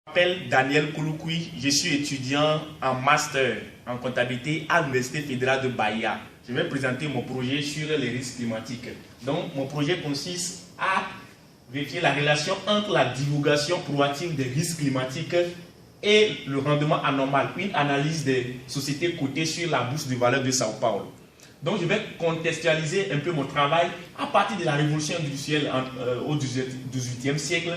Je m'appelle Daniel Kouloukoui, je suis étudiant en master en comptabilité à l'Université fédérale de Bahia. Je vais présenter mon projet sur les risques climatiques. Donc, mon projet consiste à vérifier la relation entre la divulgation proactive des risques climatiques et le rendement anormal, une analyse des sociétés cotées sur la bourse de valeurs de Sao Paulo. Donc, je vais contextualiser un peu mon travail à partir de la révolution industrielle au XVIIIe siècle.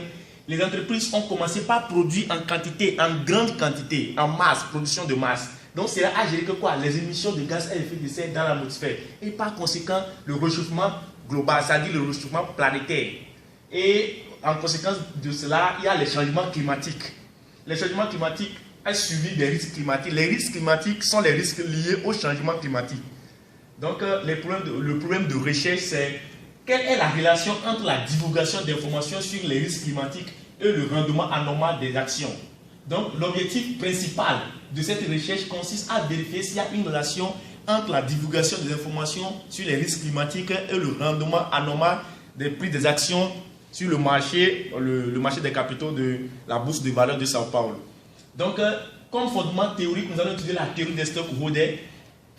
Les entreprises ont commencé par produire en quantité, en grande quantité, en masse, production de masse. Donc, cela a géré que quoi? Les émissions de gaz à effet de serre dans l'atmosphère. Et par conséquent, le réchauffement global, c'est-à-dire le réchauffement planétaire. Et en conséquence de cela, il y a les changements climatiques. Les changements climatiques ont suivi des risques climatiques. Les risques climatiques sont les risques liés au changement climatique. Donc, le problème de recherche, c'est quelle est la relation entre la divulgation d'informations sur les risques climatiques et le rendement anormal des actions. Donc, l'objectif principal de cette recherche consiste à vérifier s'il y a une relation entre la divulgation des informations sur les risques climatiques et le rendement anormal des prix des actions sur le marché des capitaux de la bourse de valeurs de Sao Paulo. Donc, comme fondement théorique, nous allons étudier la théorie des stocks Rodet.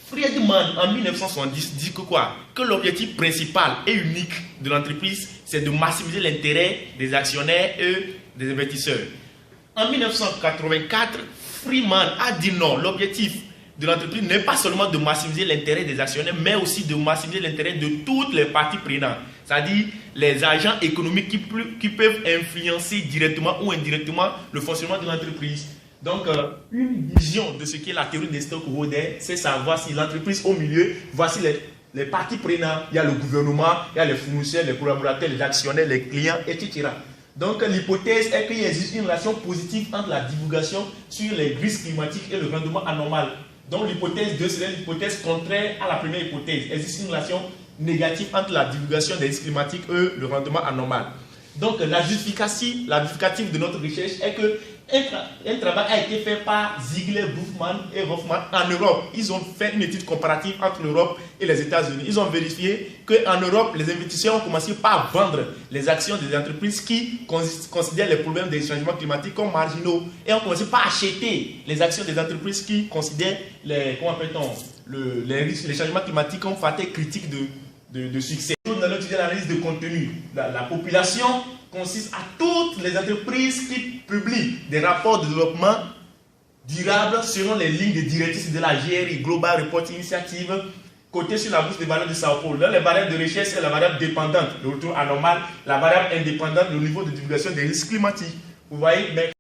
Friedman, en 1970, dit que quoi? Que l'objectif principal et unique de l'entreprise, c'est de maximiser l'intérêt des actionnaires et des investisseurs. En 1984, Friedman a dit non, l'objectif de l'entreprise n'est pas seulement de maximiser l'intérêt des actionnaires, mais aussi de maximiser l'intérêt de toutes les parties prenantes, c'est-à-dire les agents économiques qui peuvent influencer directement ou indirectement le fonctionnement de l'entreprise. Donc, une vision de ce qu'est la théorie des stocks Rodet, c'est savoir si l'entreprise au milieu, voici les parties prenantes, il y a le gouvernement, il y a les fournisseurs, les collaborateurs, les actionnaires, les clients, etc. Donc, l'hypothèse est qu'il existe une relation positive entre la divulgation sur les risques climatiques et le rendement anormal. Donc, l'hypothèse 2 serait l'hypothèse contraire à la première hypothèse. Il existe une relation négative entre la divulgation des risques climatiques et le rendement anormal. Donc, la justificative de notre recherche est que un travail a été fait par Ziegler, Brufman et Hoffman en Europe. Ils ont fait une étude comparative entre l'Europe et les États-Unis. Ils ont vérifié qu'en Europe, les investisseurs ont commencé par vendre les actions des entreprises qui considèrent les problèmes des changements climatiques comme marginaux et ont commencé par acheter les actions des entreprises qui considèrent les changements climatiques comme facteur critique de succès. Nous allons étudier l'analyse de contenu. La population consiste à toutes les entreprises qui publient des rapports de développement durable selon les lignes directrices de la GRI, Global Reporting Initiative, cotée sur la bourse des valeurs de Sao Paulo. Là, les variables de recherche, c'est la variable dépendante, le retour anormal, la variable indépendante, le niveau de divulgation des risques climatiques. Vous voyez, merci.